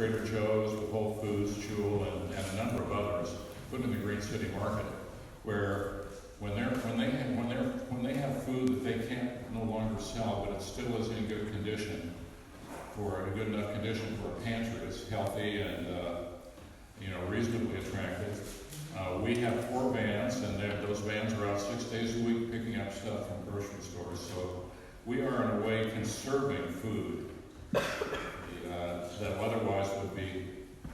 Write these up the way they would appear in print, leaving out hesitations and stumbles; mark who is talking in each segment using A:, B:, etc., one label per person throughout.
A: Trader Joe's, with Whole Foods, Jewel, and a number of others, put in the Green City Market, where when they have food that they can't no longer sell, but it still is in good condition, for a good enough condition for a pantry, it's healthy and reasonably attractive. We have 4 vans, and those vans are out 6 days a week picking up stuff from grocery stores. So we are in a way conserving food that otherwise would be,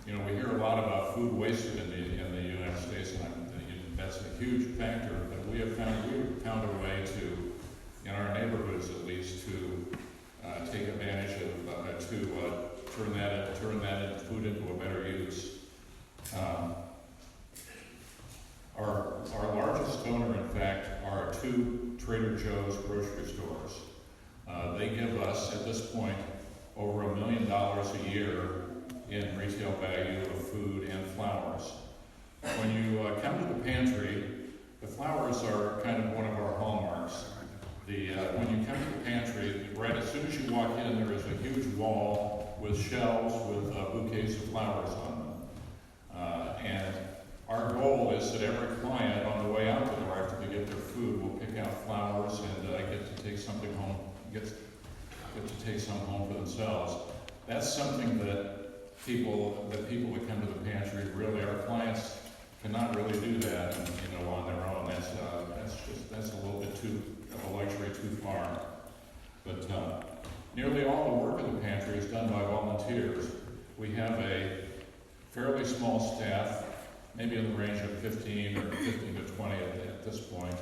A: we hear a lot about food wasted in the United States, and that's a huge factor. But we have found a way to, in our neighborhoods at least, to take advantage of turn that food into a better use. Our largest donor, in fact, are 2 Trader Joe's grocery stores. They give us, at this point, over $1 million a year in retail value of food and flowers. When you come to the pantry, the flowers are kind of one of our hallmarks. When you come to the pantry, right as soon as you walk in, there is a huge wall with shelves with bouquets of flowers on them. And our goal is that every client on the way out the door after they get their food will pick out flowers and get to take something home, get to take some home for themselves. That's something that people that come to the pantry, really, our clients cannot really do that, on their own. That's a little bit too of a luxury too far. But nearly all the work of the pantry is done by volunteers. We have a fairly small staff, maybe in the range of 15 or 15 to 20 at this point,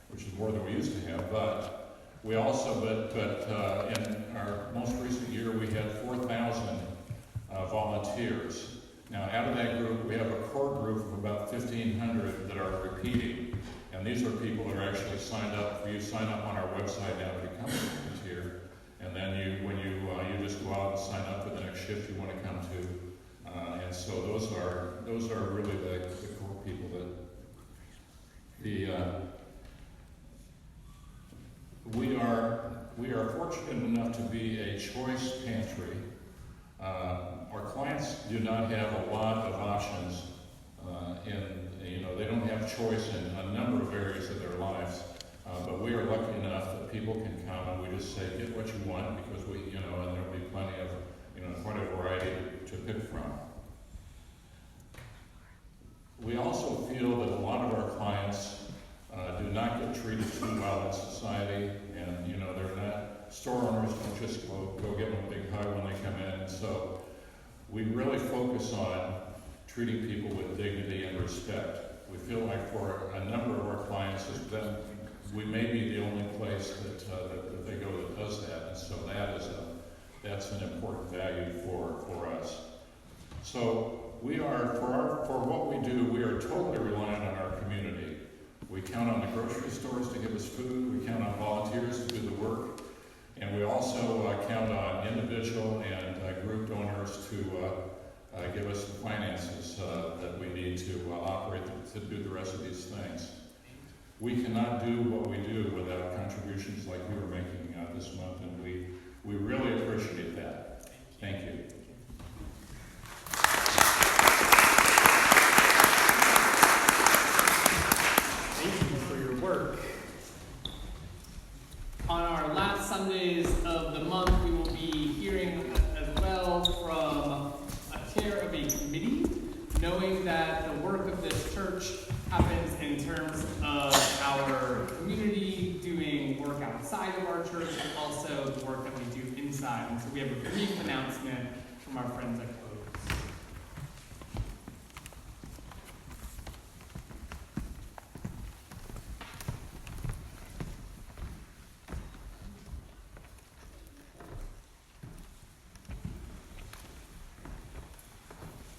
A: which is more than we used to have. But we also, in our most recent year, we had 4,000 volunteers. Now, out of that group, we have a core group of about 1,500 that are repeating, and these are people that are actually signed up. You sign up on our website now to become a volunteer, and then you just go out and sign up for the next shift you want to come to. And so those are really the core people we are fortunate enough to be a choice pantry. Our clients do not have a lot of options they don't have choice in a number of areas of their lives, but we are lucky enough that people can come and we just say, get what you want, because and there'll be plenty of, quite a variety to pick from. We also feel that a lot of our clients do not get treated too well in society, and they're not, store owners don't just go give them a big hug when they come in. And so we really focus on treating people with dignity and respect. We feel like for a number of our clients, we may be the only place that they go that does that, and so that's an important value for us. So we are, for what we do, we are totally reliant on our community. We count on the grocery stores to give us food, we count on volunteers to do the work, and we also count on individual and group donors to give us the finances that we need to operate, to do the rest of these things. We cannot do what we do without contributions like you are making this month, and we really appreciate that. Thank you.
B: Thank you for your work. On our last Sundays of the month, we will be hearing as well from a chair of a committee, knowing that the work of this church happens in terms of our community doing work outside of our church, and also the work that we do inside. And so we have a brief announcement from our friends at Close.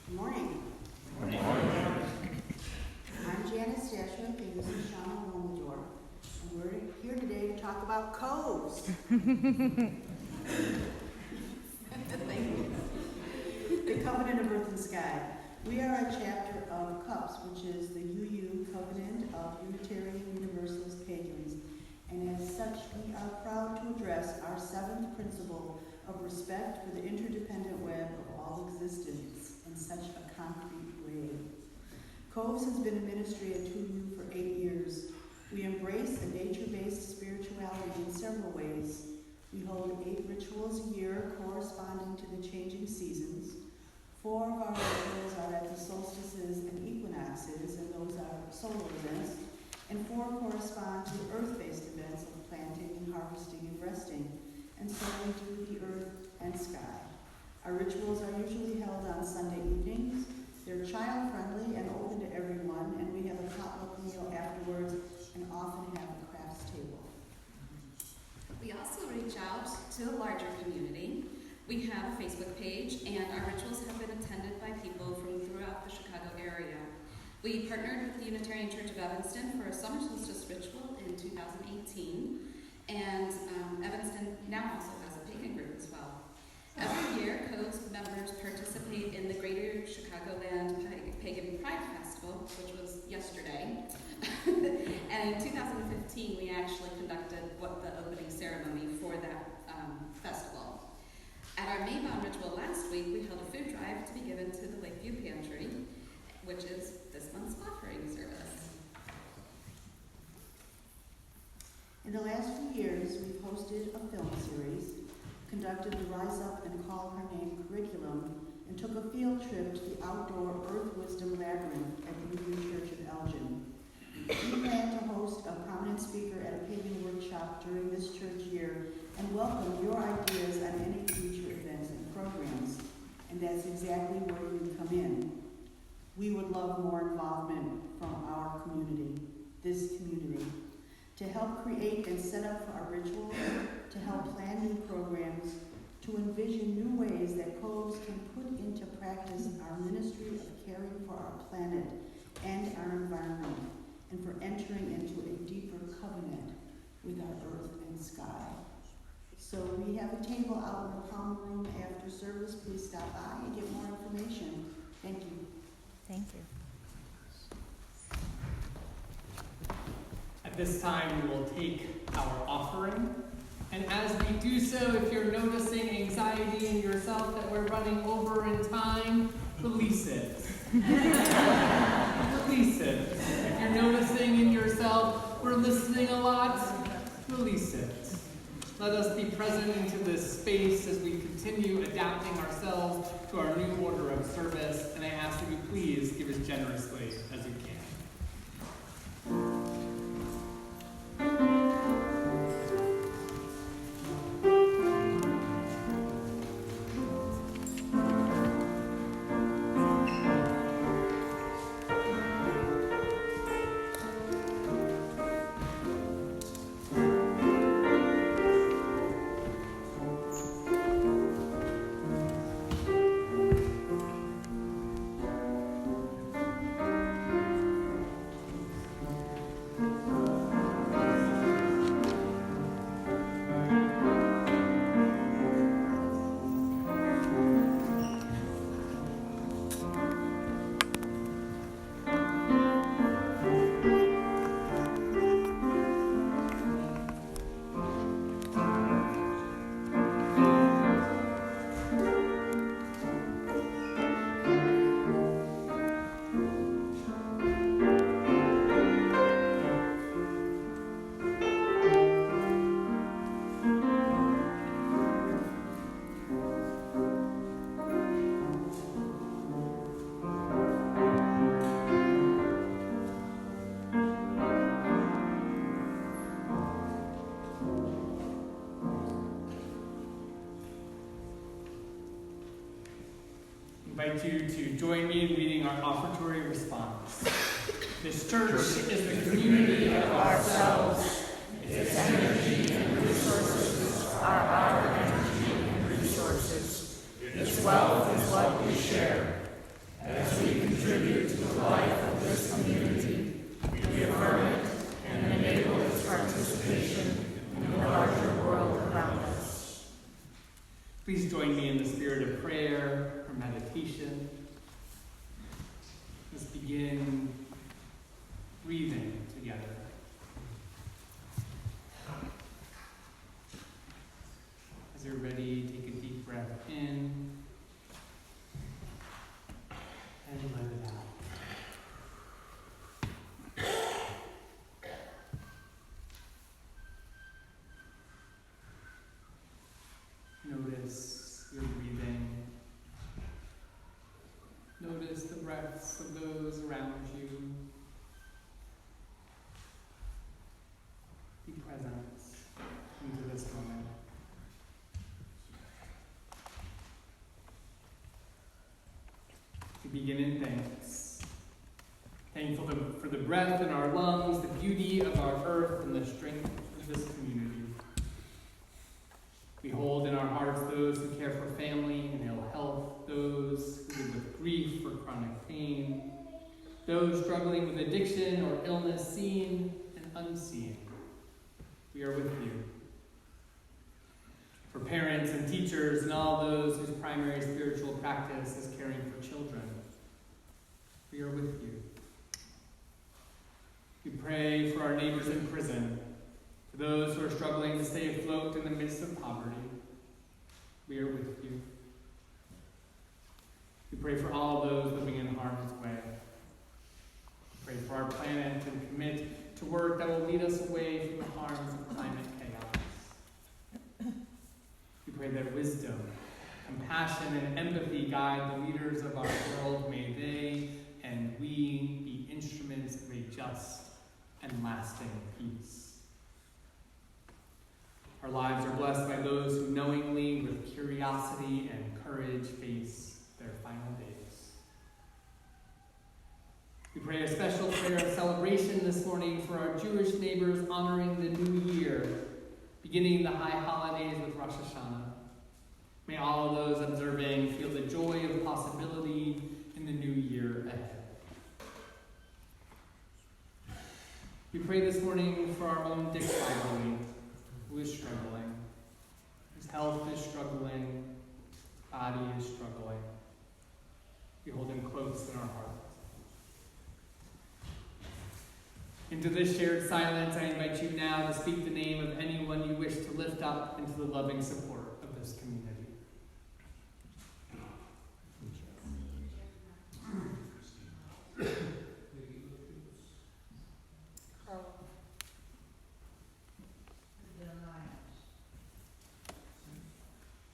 C: Good morning.
A: Good morning.
C: I'm Janice Dashwick, and this is Shauna Romador. And we're here today to talk about coves. Thank you. The Covenant of Earth and Sky. We are a chapter of CUPS, which is the UU Covenant of Unitarian Universalist Patrons. And as such, we are proud to address our 7th principle of respect for the interdependent web of all existence. existence in such a concrete way. Coves has been a ministry at 2U for 8 years. We embrace a nature-based spirituality in several ways. We hold 8 rituals a year corresponding to the changing seasons. 4 of our rituals are at the solstices and equinoxes, and those are solar events, and 4 correspond to earth-based events of planting and harvesting and resting, and so we do the earth and sky. Our rituals are usually held on Sunday evenings. They're child-friendly and open to everyone, and we have a potluck meal afterwards and often have a crafts table.
D: We also reach out to the larger community. We have a Facebook page, and our rituals have been attended by people from throughout the Chicago area. We partnered with the Unitarian Church of Evanston for a summer solstice ritual in 2018, and Evanston now also has a pagan group as well. Every year, Codes members participate in the Greater Chicagoland Pagan Pride Festival, which was yesterday. And in 2015, we actually conducted the opening ceremony for that festival. At our Maybound ritual last week, we held a food drive to be given to the Lakeview Pantry, which is this month's offering service.
C: In the last few years, we've hosted a film series, conducted the Rise Up and Call Her Name curriculum, and took a field trip to the outdoor Earth Wisdom Labyrinth at the Union Church of Elgin. We plan to host a prominent speaker at a pagan workshop during this church year and welcome your ideas on any future events and programs. And that's exactly where you come in. We would love more involvement from our community, this community, to help create and set up our rituals, to help plan new programs, to envision new ways that Coves can put into practice our ministry of caring for our planet and our environment, and for entering into a deeper covenant with our earth and sky. So we have a table out in the common room after service. Please stop by and get more information. Thank you.
E: Thank you.
B: At this time, we will take our offering. And as we do so, if you're noticing anxiety in yourself that we're running over in time, release it. Release it. If you're noticing in yourself we're listening a lot, release it. Let us be present into this space as we continue adapting ourselves to our new order of service, and I ask that you please give as generously as you can. I invite you to join me in reading our offertory response. This church is the community of ourselves.
E: Its energy and resources are our energy and resources. Its wealth is what we share. As we contribute to the life of this community, we affirm it and enable its participation in the larger world around us.
B: Please join me in the spirit of prayer or meditation. Let's begin breathing together. As you're ready, take a deep breath in breaths of those around you. Be present into this moment. We begin in thanks. Thankful for the breath in our lungs, the beauty of our earth, and the strength of this community. We hold in our hearts those who care for family and ill health, those who live with grief or chronic pain, those struggling with addiction or illness seen and unseen. We are with you. For parents and teachers and all those whose primary spiritual practice is caring for children, we are with you. We pray for our neighbors in prison, for those who are struggling to stay afloat in the midst of poverty. We are with you. We pray for all those living in harm's way. We pray for our planet and commit to work that will lead us away from the harms of climate chaos. We pray that wisdom, compassion, and empathy guide the leaders of our world. May they and we be instruments of a just and lasting peace. Our lives are blessed by those who knowingly, with curiosity and courage, face their final days. We pray a special prayer of celebration this morning for our Jewish neighbors honoring the new year, beginning the high holidays with Rosh Hashanah. May all of those observing feel the joy of possibility in the new year ahead. We pray this morning for our own Dick Lively, who is struggling. His health is struggling, body is struggling. We hold him close in our hearts. Into this shared silence, I invite you now to speak the name of anyone you wish to lift up into the loving support of this community.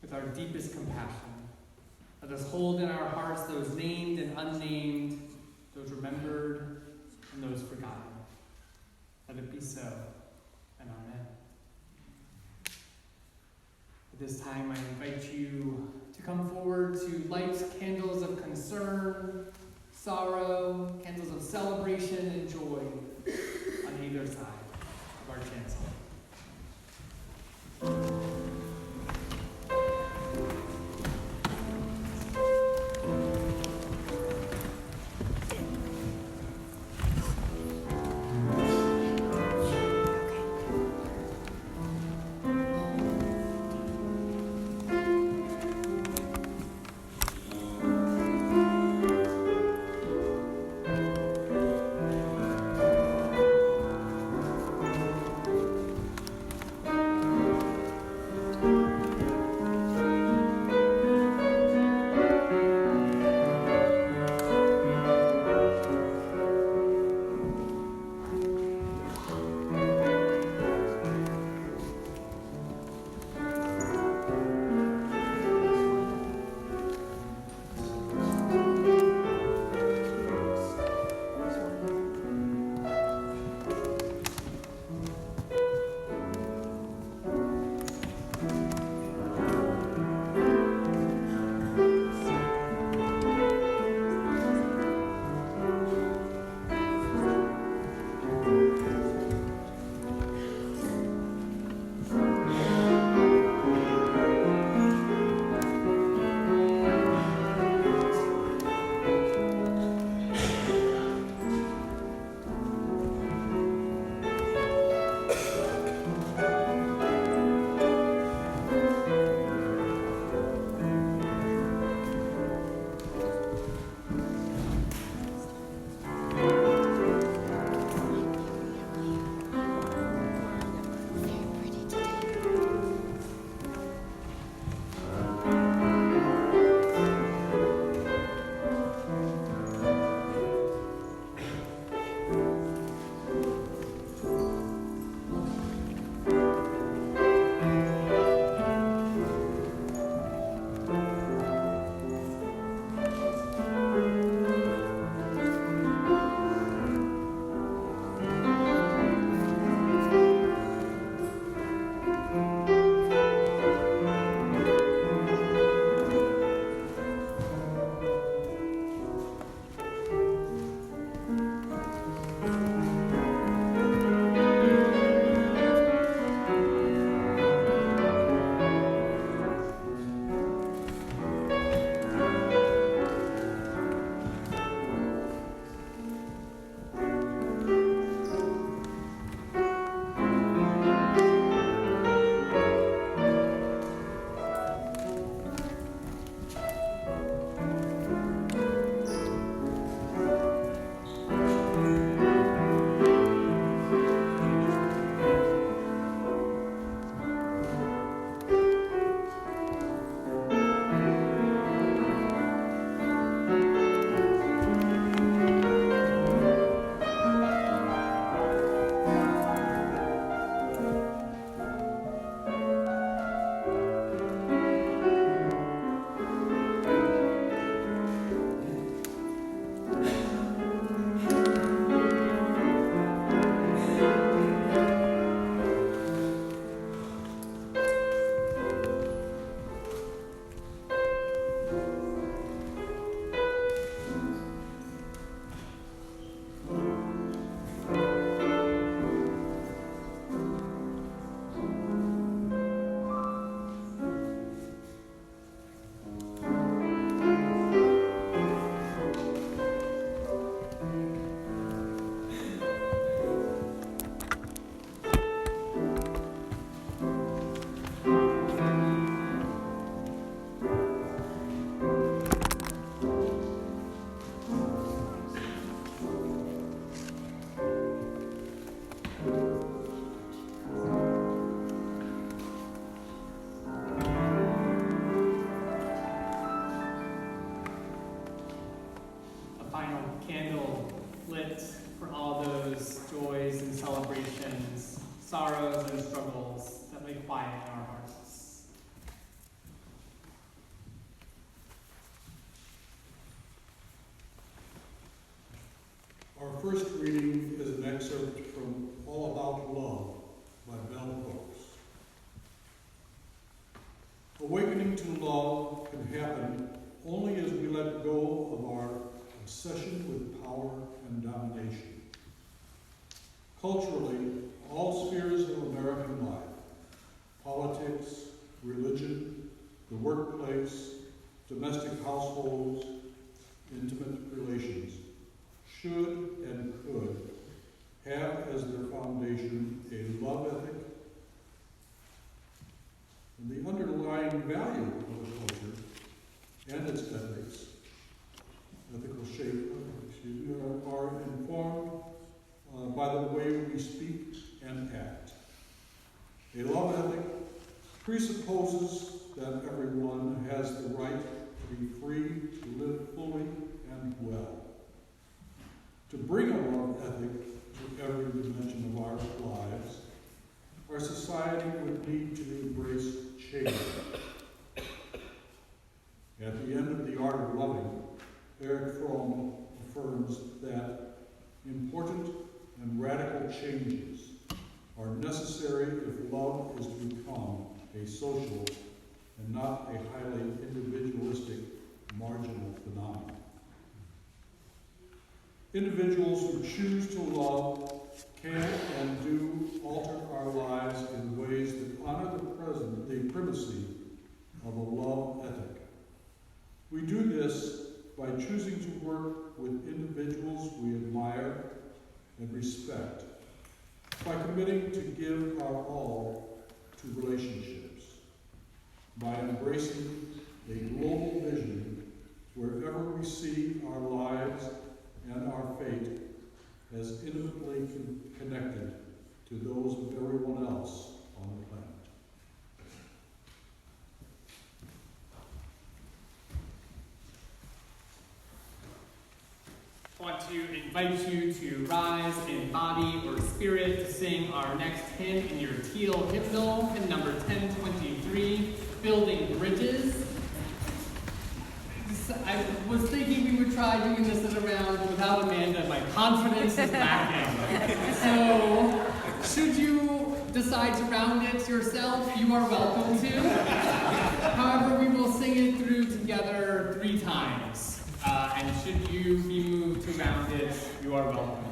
B: With our deepest compassion, let us hold in our hearts those named and unnamed, those remembered and those forgotten. Let it be so, and amen. At this time, I invite you to come forward to light candles of concern, sorrow, candles of celebration and joy on either side of our chancel. quiet in our hearts.
F: Our first reading is an excerpt from All About Love by Bell Hooks. Awakening to love can happen only as we let go of our obsession with power and domination. Culturally, all spheres of American life, politics, religion, the workplace, domestic households, intimate relations, should and could have as their foundation a love ethic, and the underlying value of a culture and its ethical shape, are informed by the way we speak and act. A love ethic presupposes that everyone has the right to be free to live fully and well. To bring a love ethic to every dimension of our lives, our society would need to embrace change. At the end of The Art of Loving, Eric Fromm affirms that important and radical changes are necessary if love is to become a social and not a highly individualistic, marginal phenomenon. Individuals who choose to love can and do alter our lives in ways that honor the primacy of a love ethic. We do this by choosing to work with individuals we admire and respect, by committing to give our all to relationships, by embracing a global vision wherever we see our lives and our fate as intimately connected to those of everyone else on the planet.
B: I want to invite you to rise in body or spirit to sing our next hymn in your teal hymnal, hymn number 1023, Building Bridges. I was thinking we would try doing this at a round without Amanda. My confidence is lacking. So, should you decide to round it yourself, you are welcome to. However, we will sing it through together 3 times. And should you be moved to round it, you are welcome.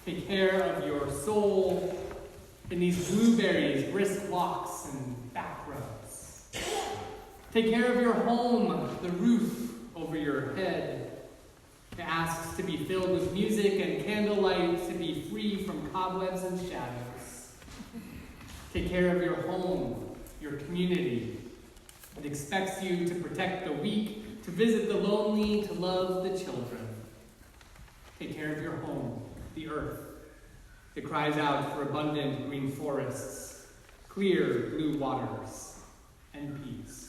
B: Take care of your soul in these blueberries, brisk walks, and back roads. Take care of your home, the roof over your head. It asks to be filled with music and candlelight, to be free from cobwebs and shadows. Take care of your home, your community. It expects you to protect the weak, to visit the lonely, to love the children. Take care of your home, the earth. It cries out for abundant green forests, clear blue waters, and peace.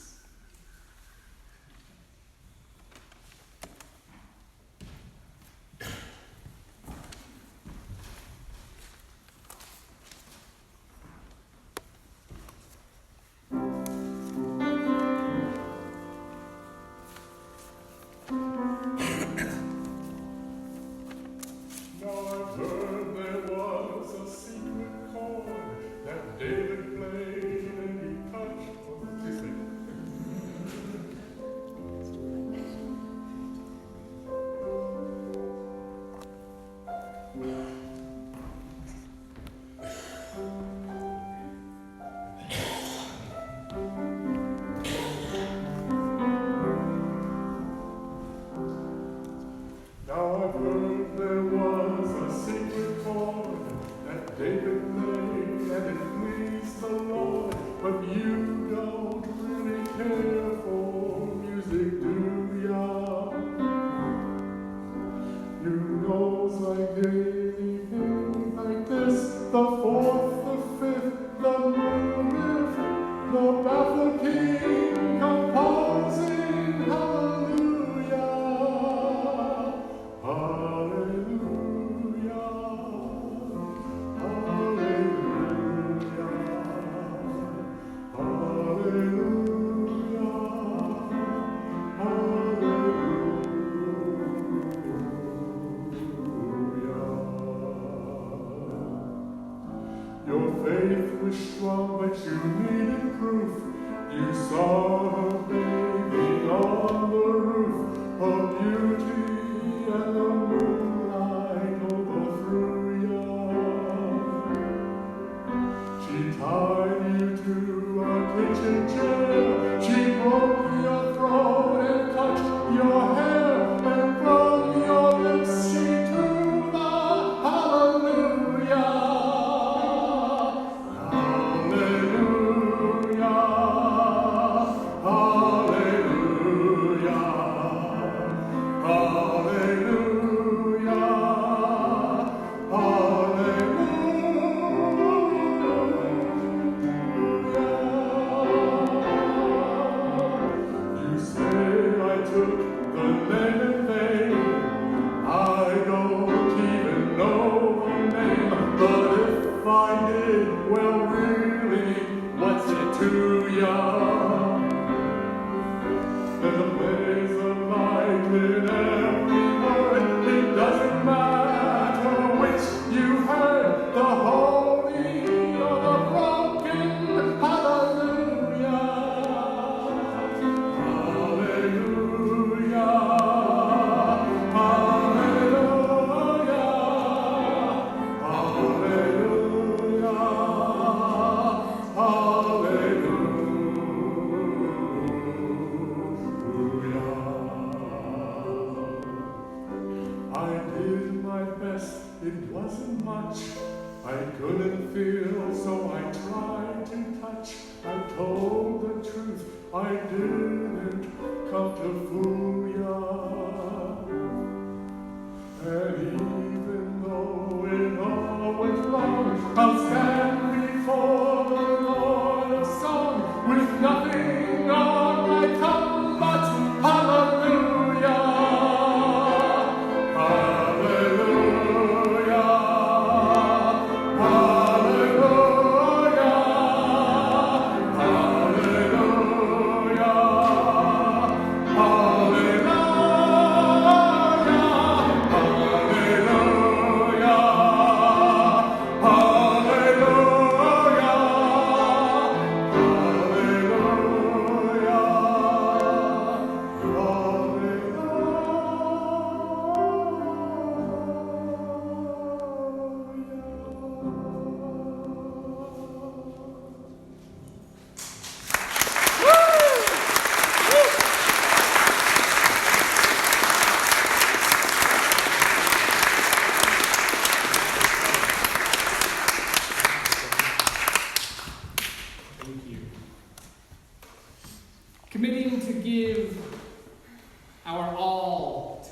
G: Hallelujah.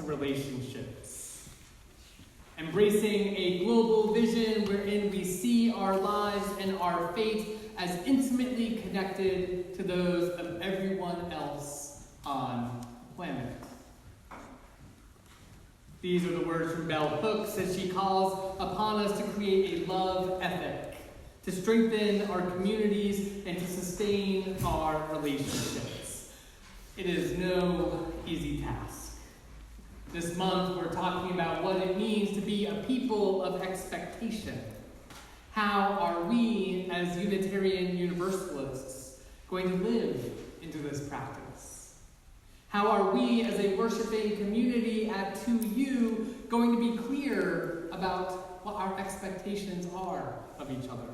B: relationships. Embracing a global vision wherein we see our lives and our fate as intimately connected to those of everyone else on the planet. These are the words from Bell Hooks as she calls upon us to create a love ethic, to strengthen our communities and to sustain our relationships. It is no easy task. This month we're talking about what it means to be a people of expectation. How are we as Unitarian Universalists going to live into this practice? How are we as a worshiping community at 2U going to be clear about what our expectations are of each other?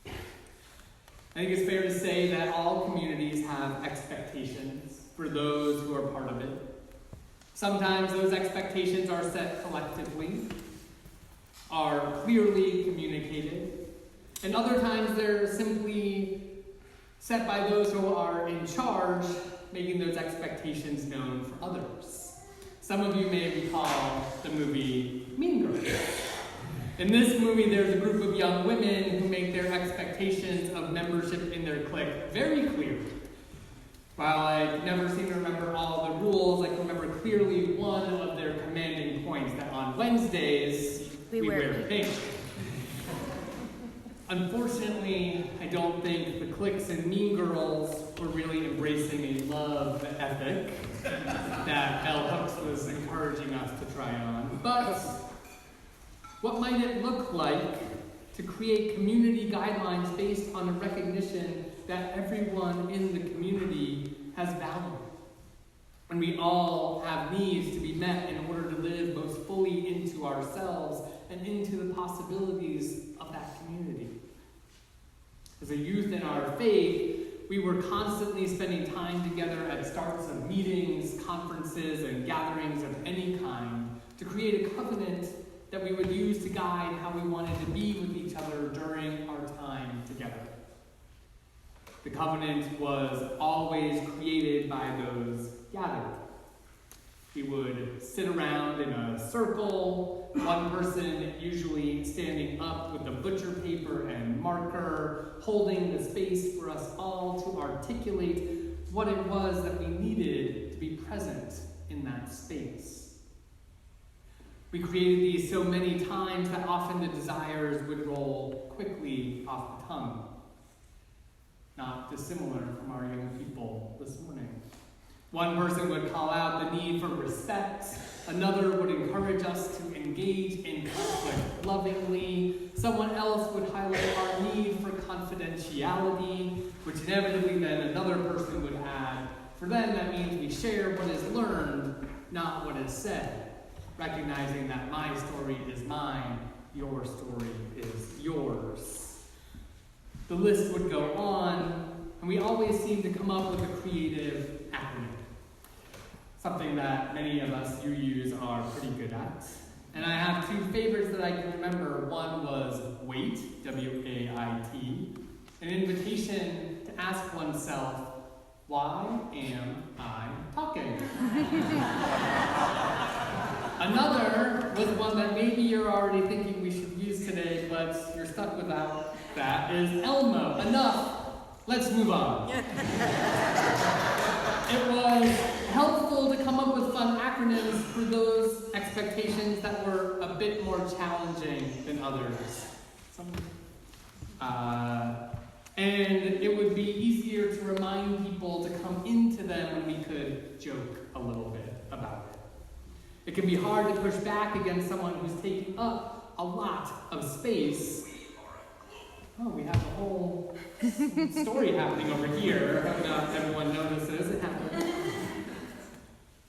B: I think it's fair to say that all communities have expectations for those who are part of it. Sometimes those expectations are set collectively, are clearly communicated, and other times they're simply set by those who are in charge, making those expectations known for others. Some of you may recall the movie Mean Girls. In this movie, there's a group of young women who make their expectations of membership in their clique very clear. While I never seem to remember all the rules, I can remember clearly one of their commanding points, that on Wednesdays, we wear pink. Unfortunately, I don't think the cliques in Mean Girls were really embracing a love ethic that Bell Hooks was encouraging us to try on. But what might it look like to create community guidelines based on a recognition that everyone in the community has value? And we all have needs to be met in order to live most fully into ourselves and into the possibilities of that community. As a youth in our faith, we were constantly spending time together at starts of meetings, conferences, and gatherings of any kind to create a covenant that we would use to guide how we wanted to be with each other during our time together. The covenant was always created by those gathered. We would sit around in a circle, one person usually standing up with the butcher paper and marker, holding the space for us all to articulate what it was that we needed to be present in that space. We created these so many times that often the desires would roll quickly off the tongue. Not dissimilar from our young people this morning. One person would call out the need for respect. Another would encourage us to engage in conflict lovingly. Someone else would highlight our need for confidentiality, which inevitably then another person would add, for them that means we share what is learned, not what is said, recognizing that my story is mine, your story is yours. The list would go on, and we always seem to come up with a creative acronym. Something that many of us UUs are pretty good at. And I have two favorites that I can remember. One was WAIT, W-A-I-T, an invitation to ask oneself, why am I talking? Another was one that maybe you're already thinking we should use today, but you're stuck without that, is ELMO. Enough. Let's move on. It was helpful to come up with fun acronyms for those expectations that were a bit more challenging than others. And it would be easier to remind people to come into them when we could joke a little bit about it. It can be hard to push back against someone who's taking up a lot of space. Oh, we have a whole story happening over here. I hope not everyone notices it happened.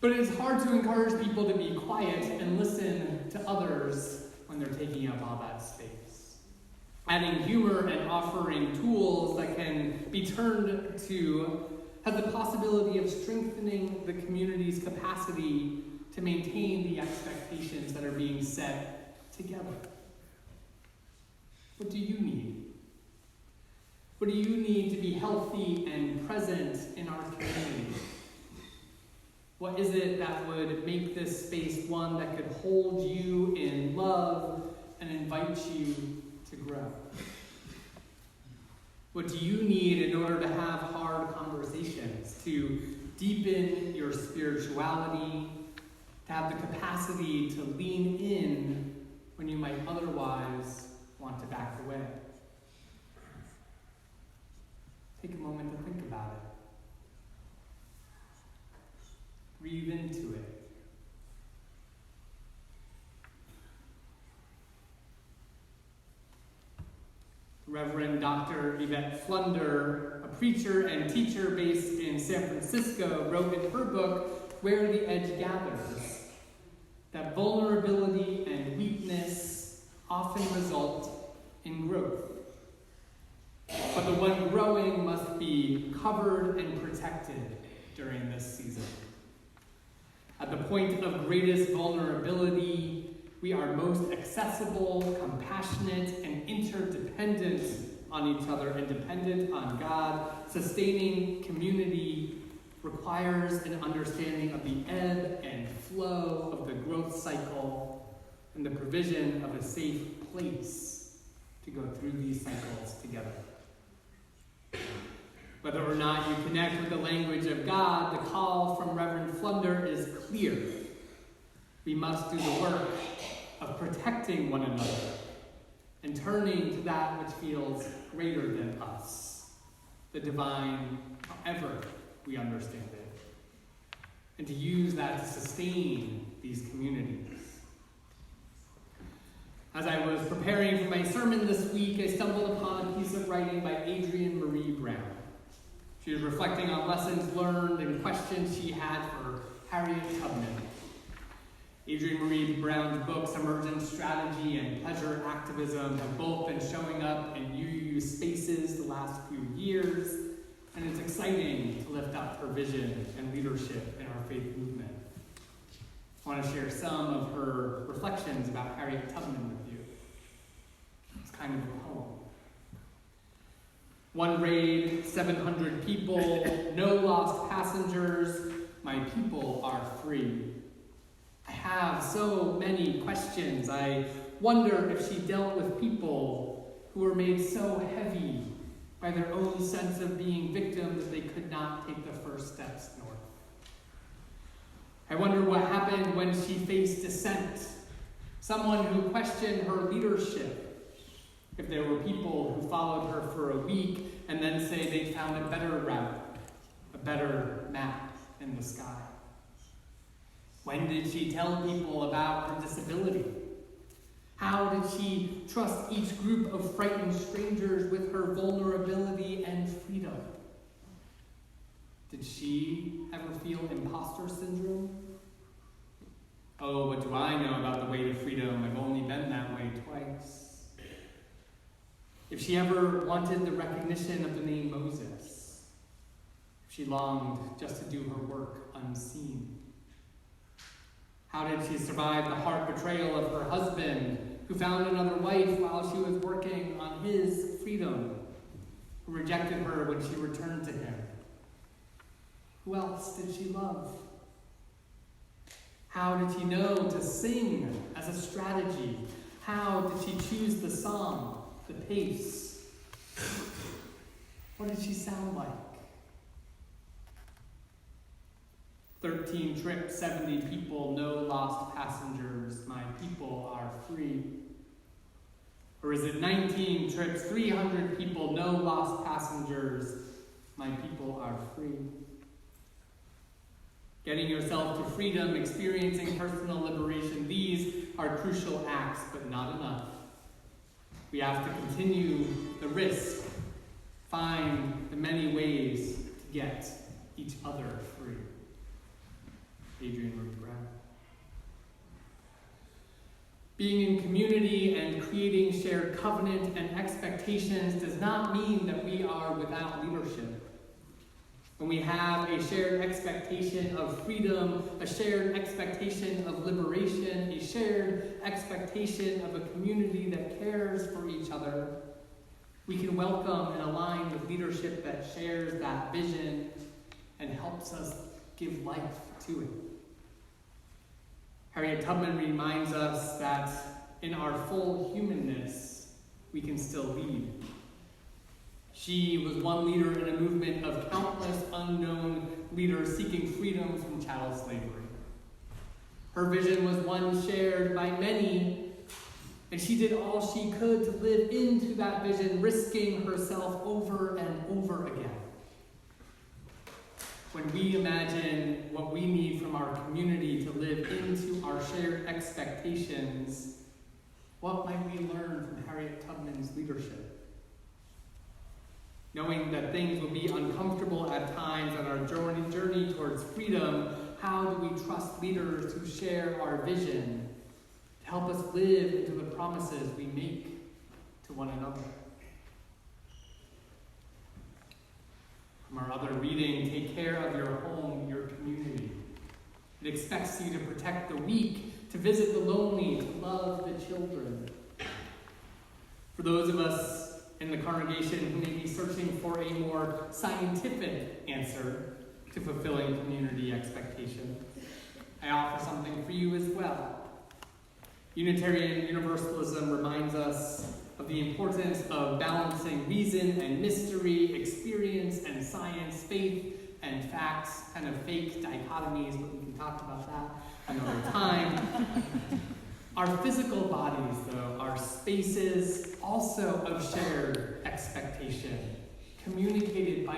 B: But it is hard to encourage people to be quiet and listen to others when they're taking up all that space. Adding humor and offering tools that can be turned to has the possibility of strengthening the community's capacity to maintain the expectations that are being set together. What do you need? What do you need to be healthy and present in our community? What is it that would make this space one that could hold you in love and invite you to grow? What do you need in order to have hard conversations, to deepen your spirituality, to have the capacity to lean in when you might otherwise want to back away? Take a moment to think about it. Breathe into it. Reverend Dr. Yvette Flunder, a preacher and teacher based in San Francisco, wrote in her book, Where the Edge Gathers, that vulnerability and weakness often result in growth. But the one growing must be covered and protected during this season. At the point of greatest vulnerability, we are most accessible, compassionate, and interdependent on each other and dependent on God. Sustaining community requires an understanding of the ebb and flow of the growth cycle and the provision of a safe place to go through these cycles together. Whether or not you connect with the language of God, the call from Reverend Flunder is clear. We must do the work of protecting one another and turning to that which feels greater than us, the divine, however we understand it, and to use that to sustain these communities. As I was preparing for my sermon this week, I stumbled upon a piece of writing by Adrienne Marie Brown. She was reflecting on lessons learned and questions she had for Harriet Tubman. Adrienne Marie Brown's books, Emergent Strategy and Pleasure Activism, have both been showing up in UU spaces the last few years, and it's exciting to lift up her vision and leadership in our faith movement. I want to share some of her reflections about Harriet Tubman with you. It's kind of a poem. One raid, 700 people, no lost passengers, my people are free. I have so many questions. I wonder if she dealt with people who were made so heavy by their own sense of being victims that they could not take the first steps north. I wonder what happened when she faced dissent, someone who questioned her leadership. If there were people who followed her for a week and then say they found a better route, a better map in the sky. When did she tell people about her disability? How did she trust each group of frightened strangers with her vulnerability and freedom? Did she ever feel imposter syndrome? Oh, what do I know about the way to freedom? I've only been that way twice. If she ever wanted the recognition of the name Moses, if she longed just to do her work unseen. How did she survive the heart betrayal of her husband, who found another wife while she was working on his freedom, who rejected her when she returned to him? Who else did she love? How did she know to sing as a strategy? How did she choose the song, the pace? What did she sound like? 13 trips, 70 people, no lost passengers, my people are free. Or is it 19 trips, 300 people, no lost passengers, my people are free? Getting yourself to freedom, experiencing personal liberation, these are crucial acts, but not enough. We have to continue the risk, find the many ways to get each other free. Adrienne Marie Brown. Being in community and creating shared covenant and expectations does not mean that we are without leadership. When we have a shared expectation of freedom, a shared expectation of liberation, a shared expectation of a community that cares for each other, we can welcome and align with leadership that shares that vision and helps us give life to it. Harriet Tubman reminds us that in our full humanness, we can still lead. She was one leader in a movement of countless unknown leaders seeking freedom from chattel slavery. Her vision was one shared by many, and she did all she could to live into that vision, risking herself over and over again. When we imagine what we need from our community to live into our shared expectations, what might we learn from Harriet Tubman's leadership? Knowing that things will be uncomfortable at times on our journey towards freedom, how do we trust leaders who share our vision to help us live into the promises we make to one another? From our other reading, take care of your home, your community. It expects you to protect the weak, to visit the lonely, to love the children. For those of us in the congregation who may be searching for a more scientific answer to fulfilling community expectations, I offer something for you as well. Unitarian Universalism reminds us of the importance of balancing reason and mystery, experience and science, faith and facts, kind of fake dichotomies, but we can talk about that another time. Our physical bodies, though, are spaces also of shared expectation, communicated by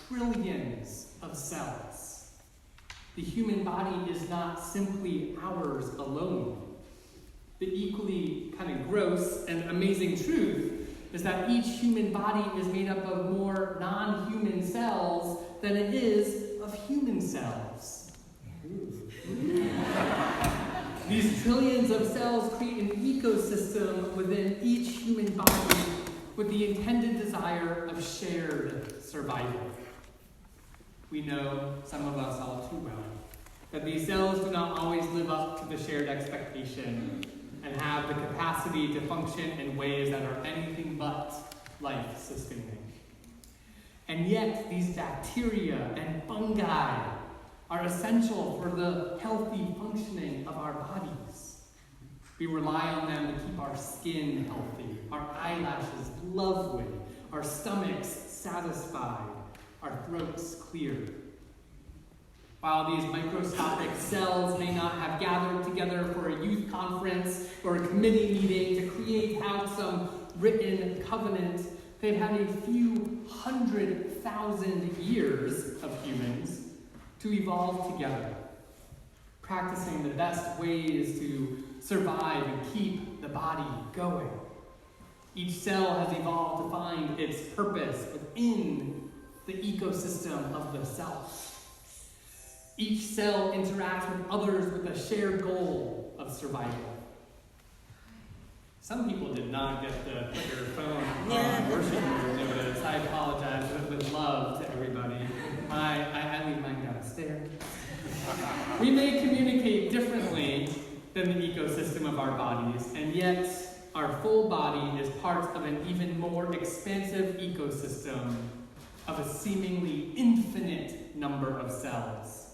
B: trillions of cells. The human body is not simply ours alone. The equally kind of gross and amazing truth is that each human body is made up of more non-human cells than it is of human cells. These trillions of cells create an ecosystem within each human body with the intended desire of shared survival. We know, some of us all too well, that these cells do not always live up to the shared expectation and have the capacity to function in ways that are anything but life-sustaining. And yet, these bacteria and fungi are essential for the healthy functioning of our bodies. We rely on them to keep our skin healthy, our eyelashes lovely, our stomachs satisfied, our throats clear. While these microscopic cells may not have gathered together for a youth conference or a committee meeting to create out some written covenant, they've had a few 100,000 years of humans to evolve together, practicing the best ways to survive and keep the body going. Each cell has evolved to find its purpose within the ecosystem of the self. Each cell interacts with others with a shared goal of survival. Some people did not get to put their phone on worship notice. I apologize with love to everybody. I leave mine downstairs. We may communicate differently than the ecosystem of our bodies, and yet our full body is part of an even more expansive ecosystem of a seemingly infinite number of cells,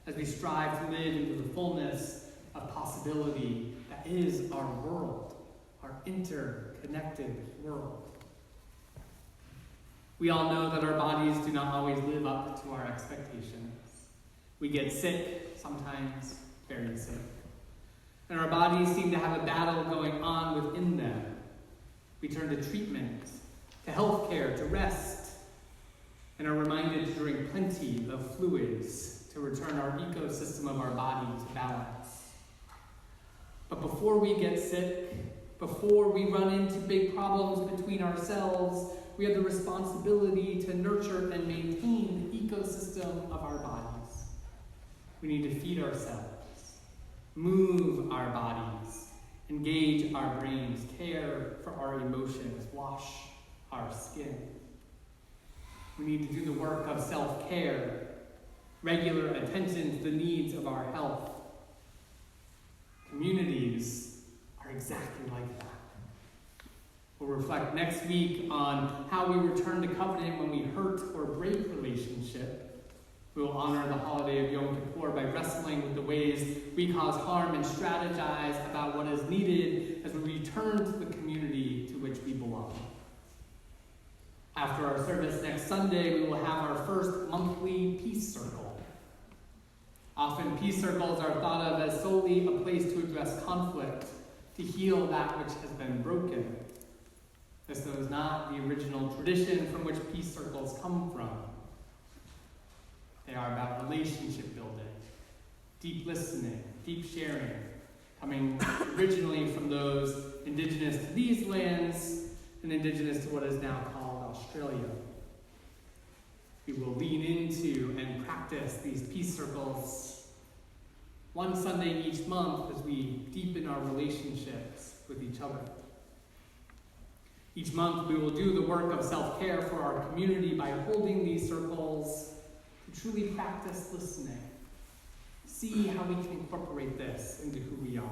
B: as we strive to live into the fullness of possibility that is our world, our interconnected world. We all know that our bodies do not always live up to our expectations. We get sick, sometimes very sick. And our bodies seem to have a battle going on within them. We turn to treatment, to healthcare, to rest, and are reminded to drink plenty of fluids to return our ecosystem of our body to balance. But before we get sick, before we run into big problems between ourselves, we have the responsibility to nurture and maintain the ecosystem of our bodies. We need to feed ourselves, move our bodies, engage our brains, care for our emotions, wash our skin. We need to do the work of self-care, regular attention to the needs of our health. Communities are exactly like that. We'll reflect next week on how we return to covenant when we hurt or break relationship, We will honor the holiday of Yom Kippur by wrestling with the ways we cause harm and strategize about what is needed as we return to the community to which we belong. After our service next Sunday, we will have our first monthly peace circle. Often peace circles are thought of as solely a place to address conflict, to heal that which has been broken. This is not the original tradition from which peace circles come from. They are about relationship building, deep listening, deep sharing, coming originally from those indigenous to these lands and indigenous to what is now called Australia. We will lean into and practice these peace circles one Sunday each month as we deepen our relationships with each other. Each month we will do the work of self-care for our community by holding these circles to truly practice listening. See how we can incorporate this into who we are.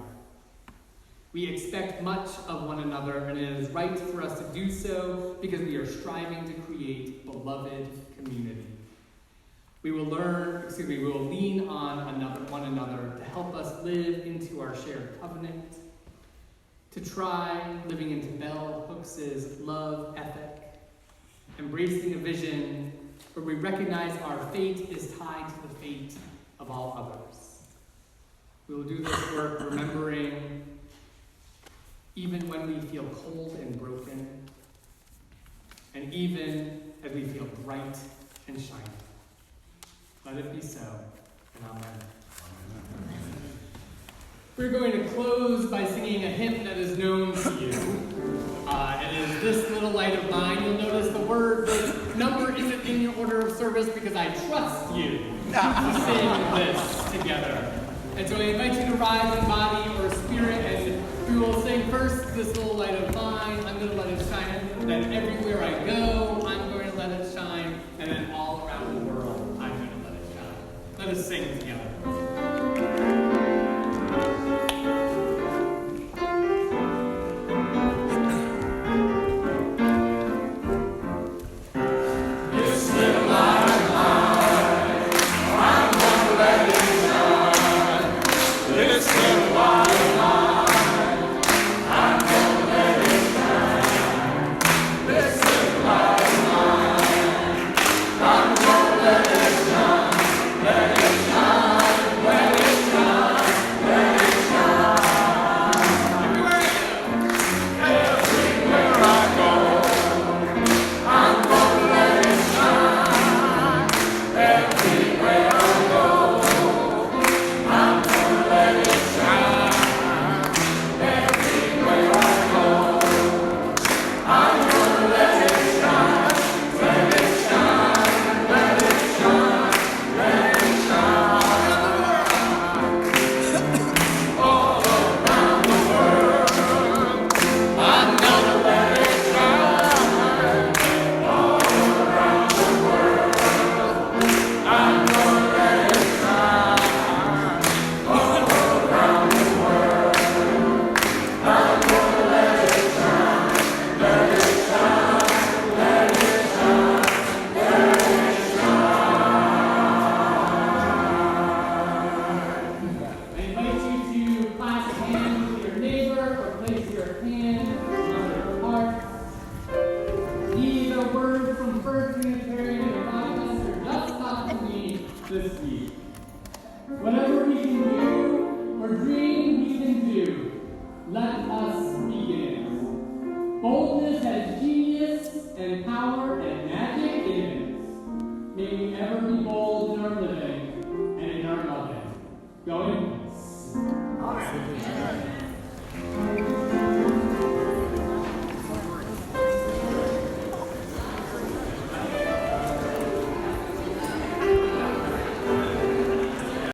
B: We expect much of one another, and it is right for us to do so because we are striving to create beloved community. We will lean on one another to help us live into our shared covenant, to try living into Bell Hooks's love ethic, embracing a vision where we recognize our fate is tied to the fate of all others. We will do this work remembering even when we feel cold and broken, and even as we feel bright and shiny. Let it be so, and amen. We're going to close by singing a hymn that is known to you. It is This Little Light of Mine. You'll notice the number isn't in your order of service because I trust you to sing this together. And so I invite you to rise in body or spirit, and we will sing first This Little Light of Mine. I'm going to let it shine. Then everywhere I go, I'm going to let it shine. And then all around the world, I'm going to let it shine. Let us sing together. This week. Whatever we can do or dream we can do, let us begin. Boldness has genius and power and magic in it. May we ever be bold in our living and in our loving. Go in peace. Amen.